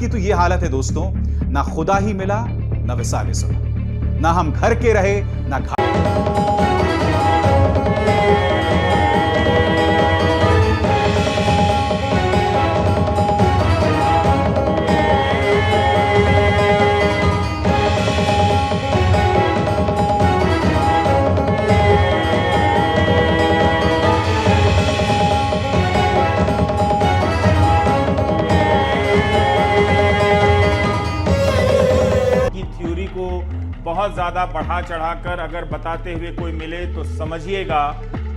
तो ये हालत है दोस्तों, ना खुदा ही मिला ना विसाले सुना, ना हम घर के रहे ना घाट। बहुत ज़्यादा बढ़ा चढ़ाकर अगर बताते हुए कोई मिले तो समझिएगा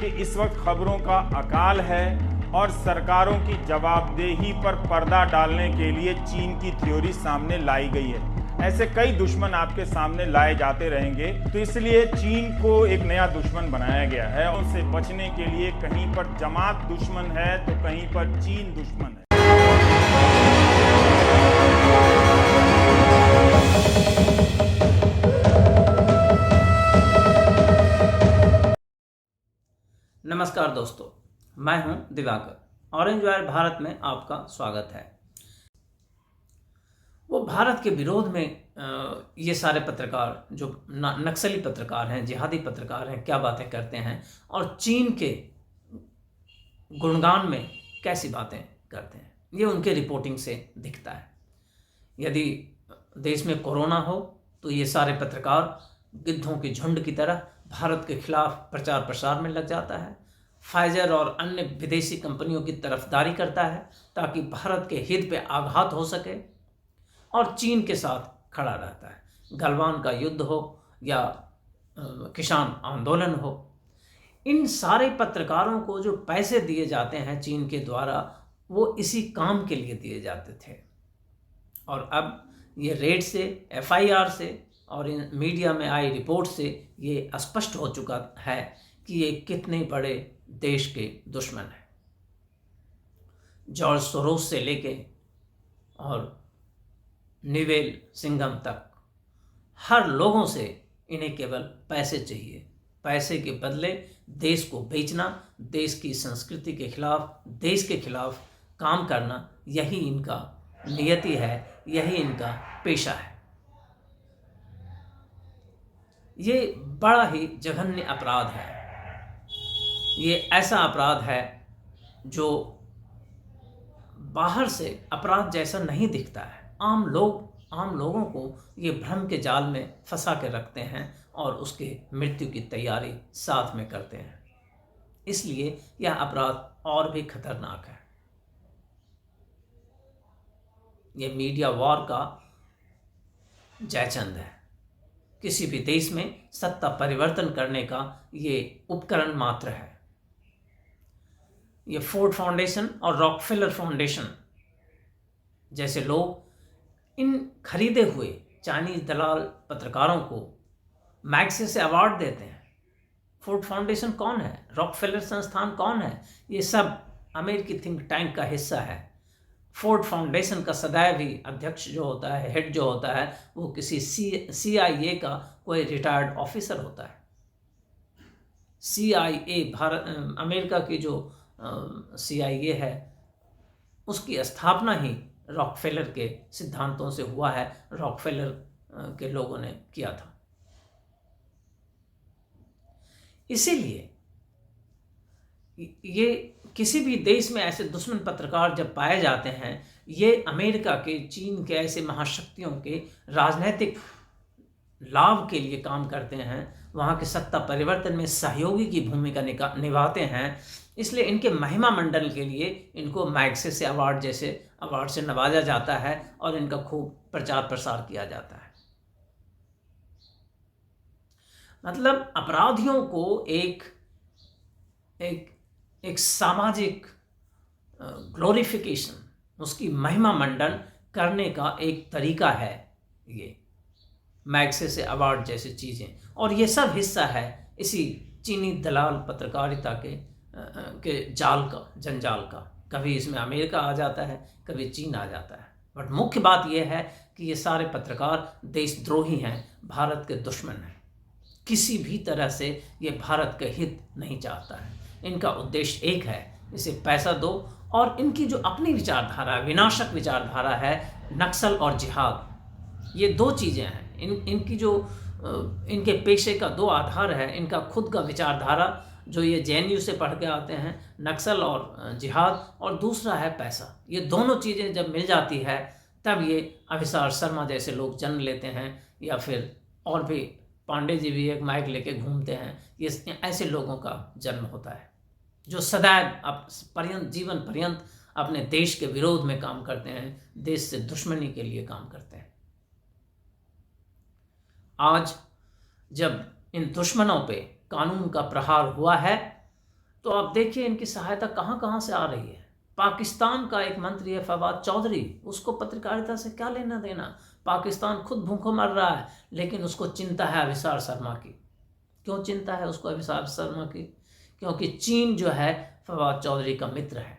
कि इस वक्त खबरों का अकाल है और सरकारों की जवाबदेही पर पर्दा डालने के लिए चीन की थ्योरी सामने लाई गई है। ऐसे कई दुश्मन आपके सामने लाए जाते रहेंगे, तो इसलिए चीन को एक नया दुश्मन बनाया गया है। उनसे बचने के लिए कहीं पर जमात दुश्मन है तो कहीं पर चीन दुश्मन है। नमस्कार दोस्तों, मैं हूं दिवाकर। ऑरेंज वायर भारत में आपका स्वागत है। वो भारत के विरोध में ये सारे पत्रकार जो नक्सली पत्रकार हैं, जिहादी पत्रकार हैं, क्या बातें करते हैं और चीन के गुणगान में कैसी बातें करते हैं, ये उनके रिपोर्टिंग से दिखता है। यदि देश में कोरोना हो तो ये सारे पत्रकार गिद्धों के झुंड की तरह भारत के खिलाफ प्रचार प्रसार में लग जाता है। फाइजर और अन्य विदेशी कंपनियों की तरफदारी करता है ताकि भारत के हित पे आघात हो सके और चीन के साथ खड़ा रहता है। गलवान का युद्ध हो या किसान आंदोलन हो, इन सारे पत्रकारों को जो पैसे दिए जाते हैं चीन के द्वारा, वो इसी काम के लिए दिए जाते थे। और अब ये रेड से, FIR से और इन मीडिया में आई रिपोर्ट से ये स्पष्ट हो चुका है कि ये कितने बड़े देश के दुश्मन हैं। जॉर्ज सोरोस से लेके और निवेल सिंघम तक हर लोगों से इन्हें केवल पैसे चाहिए। पैसे के बदले देश को बेचना, देश की संस्कृति के खिलाफ, देश के खिलाफ काम करना, यही इनका नियति है, यही इनका पेशा है। ये बड़ा ही जघन्य अपराध है। ये ऐसा अपराध है जो बाहर से अपराध जैसा नहीं दिखता है। आम लोगों को ये भ्रम के जाल में फंसा के रखते हैं और उसके मृत्यु की तैयारी साथ में करते हैं। इसलिए यह अपराध और भी खतरनाक है। ये मीडिया वॉर का जयचंद है। किसी भी देश में सत्ता परिवर्तन करने का ये उपकरण मात्र है। ये फोर्ड फाउंडेशन और रॉकफेलर फाउंडेशन जैसे लोग इन खरीदे हुए चाइनीज दलाल पत्रकारों को मैग्सेसे से अवार्ड देते हैं। फोर्ड फाउंडेशन कौन है? रॉकफेलर संस्थान कौन है? ये सब अमेरिकी थिंक टैंक का हिस्सा है। फोर्ड फाउंडेशन का सदैव ही अध्यक्ष जो होता है, हेड जो होता है, वो किसी CIA का कोई रिटायर्ड ऑफिसर होता है। CIA भारत अमेरिका की जो CIA है, उसकी स्थापना ही रॉकफेलर के सिद्धांतों से हुआ है। रॉकफेलर के लोगों ने किया था। इसीलिए ये किसी भी देश में ऐसे दुश्मन पत्रकार जब पाए जाते हैं, ये अमेरिका के, चीन के ऐसे महाशक्तियों के राजनीतिक लाभ के लिए काम करते हैं, वहाँ के सत्ता परिवर्तन में सहयोगी की भूमिका निभाते हैं। इसलिए इनके महिमा मंडल के लिए इनको मैग्सेसे अवार्ड जैसे अवार्ड से नवाजा जाता है और इनका खूब प्रचार प्रसार किया जाता है। मतलब अपराधियों को एक सामाजिक ग्लोरिफिकेशन, उसकी महिमा मंडन करने का एक तरीका है ये मैग्सेसे अवार्ड जैसी चीज़ें। और ये सब हिस्सा है इसी चीनी दलाल पत्रकारिता के जंजाल का। कभी इसमें अमेरिका आ जाता है, कभी चीन आ जाता है। बट मुख्य बात यह है कि ये सारे पत्रकार देशद्रोही हैं, भारत के दुश्मन हैं। किसी भी तरह से ये भारत के हित नहीं चाहता है। इनका उद्देश्य एक है, इसे पैसा दो और इनकी जो अपनी विचारधारा, विनाशक विचारधारा है, नक्सल और जिहाद, ये दो चीज़ें हैं। इनकी जो इनके पेशे का दो आधार है, इनका खुद का विचारधारा जो ये JNU से पढ़ के आते हैं, नक्सल और जिहाद, और दूसरा है पैसा। ये दोनों चीज़ें जब मिल जाती है तब ये अभिसार शर्मा जैसे लोग जन्म लेते हैं, या फिर और भी पांडे जी भी एक माइक लेके घूमते हैं। ये ऐसे लोगों का जन्म होता है जो सदैव जीवन पर्यंत अपने देश के विरोध में काम करते हैं, देश से दुश्मनी के लिए काम करते हैं। आज जब इन दुश्मनों पे कानून का प्रहार हुआ है तो आप देखिए इनकी सहायता कहाँ कहाँ से आ रही है। पाकिस्तान का एक मंत्री है फवाद चौधरी, उसको पत्रकारिता से क्या लेना देना। पाकिस्तान खुद भूखों मर रहा है, लेकिन उसको चिंता है अभिसार शर्मा की। क्यों चिंता है उसको अभिसार शर्मा की? क्योंकि चीन जो है फवाद चौधरी का मित्र है,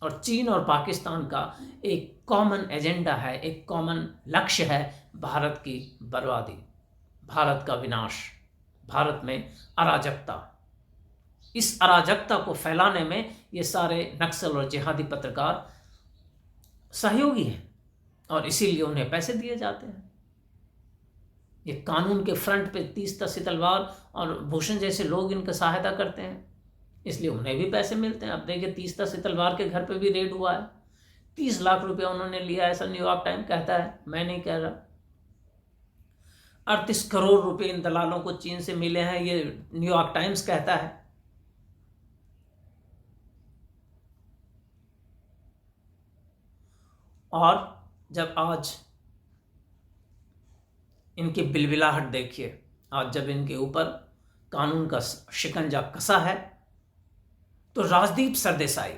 और चीन और पाकिस्तान का एक कॉमन एजेंडा है, एक कॉमन लक्ष्य है, भारत की बर्बादी, भारत का विनाश, भारत में अराजकता। इस अराजकता को फैलाने में ये सारे नक्सल और जिहादी पत्रकार सहयोगी हैं, और इसीलिए उन्हें पैसे दिए जाते हैं। ये कानून के फ्रंट पे 30 तहसीलदार और भूषण जैसे लोग इनका सहायता करते हैं, इसलिए उन्हें भी पैसे मिलते हैं। अब देखिए 30 तहसीलदार के घर पे भी रेड हुआ है, 30 लाख रुपया उन्होंने लिया, ऐसा न्यूयॉर्क टाइम कहता है, मैं नहीं कह रहा। 38 करोड़ रुपए इन दलालों को चीन से मिले हैं, ये न्यूयॉर्क टाइम्स कहता है। और जब आज इनकी बिलबिलाहट देखिए, आज जब इनके ऊपर कानून का शिकंजा कसा है, तो Rajdeep Sardesai,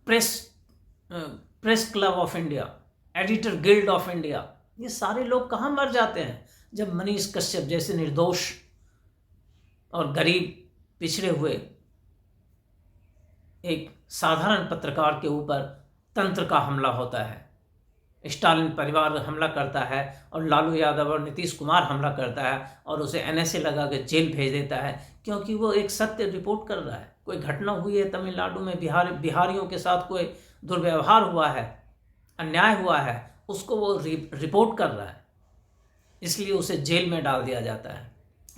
press club of India, editor guild of India, ये सारे लोग कहाँ मर जाते हैं जब मनीष कश्यप जैसे निर्दोष और गरीब पिछड़े हुए एक साधारण पत्रकार के ऊपर तंत्र का हमला होता है। स्टालिन परिवार हमला करता है, और लालू यादव और नीतीश कुमार हमला करता है, और उसे NSA लगा के जेल भेज देता है, क्योंकि वो एक सत्य रिपोर्ट कर रहा है। कोई घटना हुई है तमिलनाडु में, बिहारियों के साथ कोई दुर्व्यवहार हुआ है, अन्याय हुआ है, उसको वो रिपोर्ट कर रहा है, इसलिए उसे जेल में डाल दिया जाता है।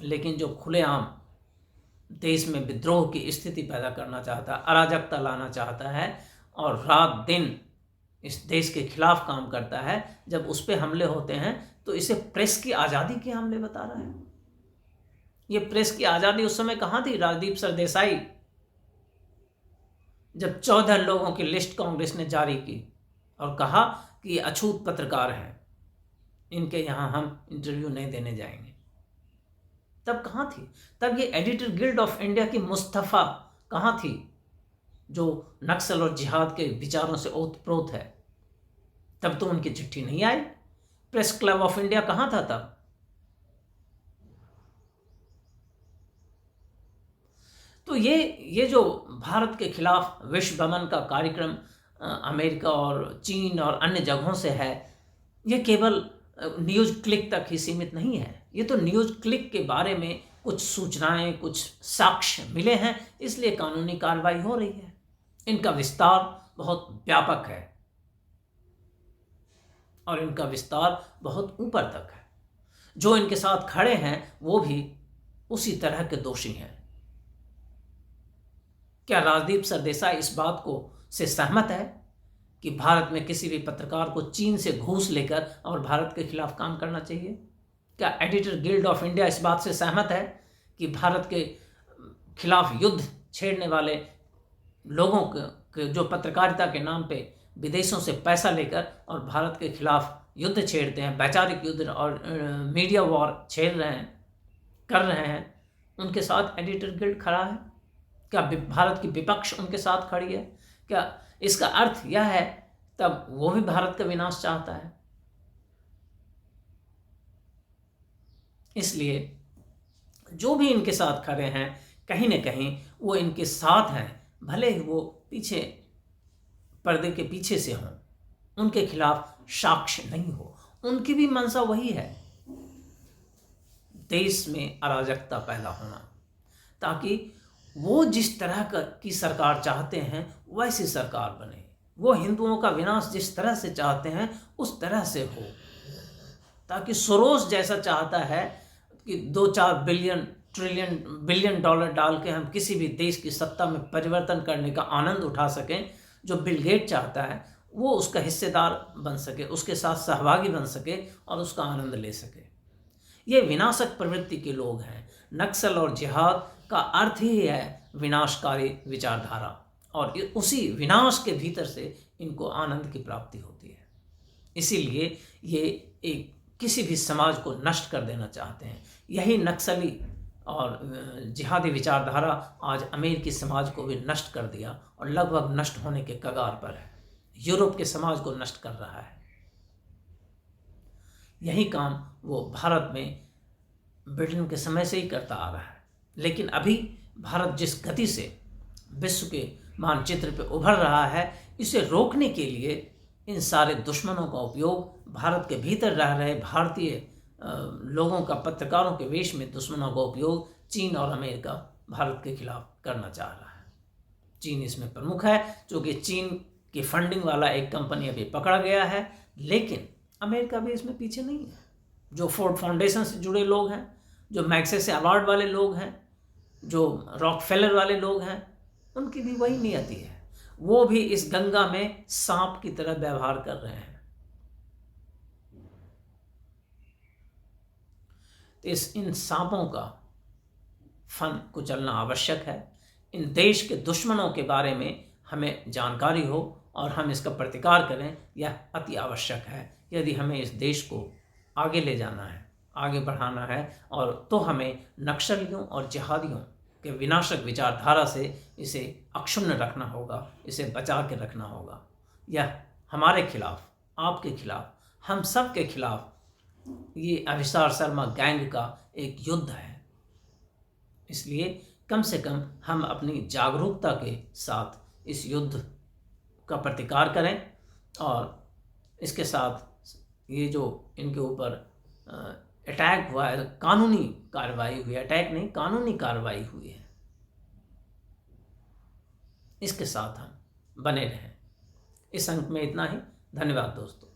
लेकिन जो खुलेआम देश में विद्रोह की स्थिति पैदा करना चाहता है, अराजकता लाना चाहता है, और रात दिन इस देश के खिलाफ काम करता है, जब उस पर हमले होते हैं तो इसे प्रेस की आज़ादी के हमले बता रहा है। ये प्रेस की आज़ादी उस समय कहाँ थी? राजदीप सरदेसाई जब 14 लोगों की लिस्ट कांग्रेस ने जारी की और कहा कि ये अछूत पत्रकार हैं, इनके यहाँ हम इंटरव्यू नहीं देने जाएंगे, तब कहाँ थी? तब ये एडिटर गिल्ड ऑफ इंडिया की मुस्तफ़ा कहाँ थी, जो नक्सल और जिहाद के विचारों से ओतप्रोत है? तब तो उनकी चिट्ठी नहीं आई। प्रेस क्लब ऑफ इंडिया कहाँ था तब? तो ये जो भारत के खिलाफ विश्व भ्रमण का कार्यक्रम अमेरिका और चीन और अन्य जगहों से है, ये केवल न्यूज़ क्लिक तक ही सीमित नहीं है। ये तो न्यूज़ क्लिक के बारे में कुछ सूचनाएं, कुछ साक्ष्य मिले हैं, इसलिए कानूनी कार्रवाई हो रही है। इनका विस्तार बहुत व्यापक है और इनका विस्तार बहुत ऊपर तक है। जो इनके साथ खड़े हैं वो भी उसी तरह के दोषी हैं। क्या राजदीप सरदेसाई इस बात को से सहमत है कि भारत में किसी भी पत्रकार को चीन से घूस लेकर और भारत के खिलाफ काम करना चाहिए? क्या एडिटर गिल्ड ऑफ इंडिया इस बात से सहमत है कि भारत के खिलाफ युद्ध छेड़ने वाले लोगों के जो पत्रकारिता के नाम पे विदेशों से पैसा लेकर और भारत के खिलाफ युद्ध छेड़ते हैं, वैचारिक युद्ध और मीडिया वॉर कर रहे हैं, उनके साथ एडिटर गिल्ड खड़ा है? क्या भारत की विपक्ष उनके साथ खड़ी है? क्या इसका अर्थ यह है तब वो भी भारत का विनाश चाहता है? इसलिए जो भी इनके साथ खड़े हैं कहीं न कहीं वो इनके साथ हैं, भले ही वो पीछे पर्दे के पीछे से हों, उनके खिलाफ साक्ष्य नहीं हो। उनकी भी मंशा वही है, देश में अराजकता पैदा होना, ताकि वो जिस तरह की सरकार चाहते हैं वैसी सरकार बने, वो हिंदुओं का विनाश जिस तरह से चाहते हैं उस तरह से हो, ताकि सोरोस जैसा चाहता है कि 2-4 बिलियन डॉलर डाल के हम किसी भी देश की सत्ता में परिवर्तन करने का आनंद उठा सकें। जो बिल गेट चाहता है वो उसका हिस्सेदार बन सके, उसके साथ सहभागी बन सके और उसका आनंद ले सके। ये विनाशक प्रवृत्ति के लोग हैं। नक्सल और जिहाद का अर्थ ही है विनाशकारी विचारधारा, और उसी विनाश के भीतर से इनको आनंद की प्राप्ति होती है। इसीलिए ये एक किसी भी समाज को नष्ट कर देना चाहते हैं। यही नक्सली और जिहादी विचारधारा आज अमेरिकी समाज को भी नष्ट कर दिया और लगभग नष्ट होने के कगार पर है। यूरोप के समाज को नष्ट कर रहा है। यही काम वो भारत में ब्रिटेन के समय से ही करता आ रहा है। लेकिन अभी भारत जिस गति से विश्व के मानचित्र पे उभर रहा है, इसे रोकने के लिए इन सारे दुश्मनों का उपयोग भारत के भीतर रह रहे भारतीय लोगों का, पत्रकारों के वेश में दुश्मनों का उपयोग चीन और अमेरिका भारत के खिलाफ करना चाह रहा है। चीन इसमें प्रमुख है, क्योंकि चीन की फंडिंग वाला एक कंपनी अभी पकड़ा गया है, लेकिन अमेरिका भी इसमें पीछे नहीं है। जो फोर्ड फाउंडेशन से जुड़े लोग हैं, जो मैग्सेसे अवार्ड वाले लोग हैं, जो रॉकफेलर वाले लोग हैं, उनकी भी वही नियति है। वो भी इस गंगा में सांप की तरह व्यवहार कर रहे हैं। इन सांपों का फन कुचलना आवश्यक है। इन देश के दुश्मनों के बारे में हमें जानकारी हो और हम इसका प्रतिकार करें, यह अति आवश्यक है। यदि हमें इस देश को आगे ले जाना है, आगे बढ़ाना है, और तो हमें नक्सलियों और जिहादियों के विनाशक विचारधारा से इसे अक्षुण्ण रखना होगा, इसे बचा के रखना होगा। यह हमारे खिलाफ, आपके खिलाफ, हम सब के खिलाफ ये अभिसार शर्मा गैंग का एक युद्ध है। इसलिए कम से कम हम अपनी जागरूकता के साथ इस युद्ध का प्रतिकार करें, और इसके साथ ये जो इनके ऊपर अटैक हुआ है, कानूनी कार्रवाई हुई है, अटैक नहीं, कानूनी कार्रवाई हुई है, इसके साथ हम बने रहें। इस अंक में इतना ही। धन्यवाद दोस्तों।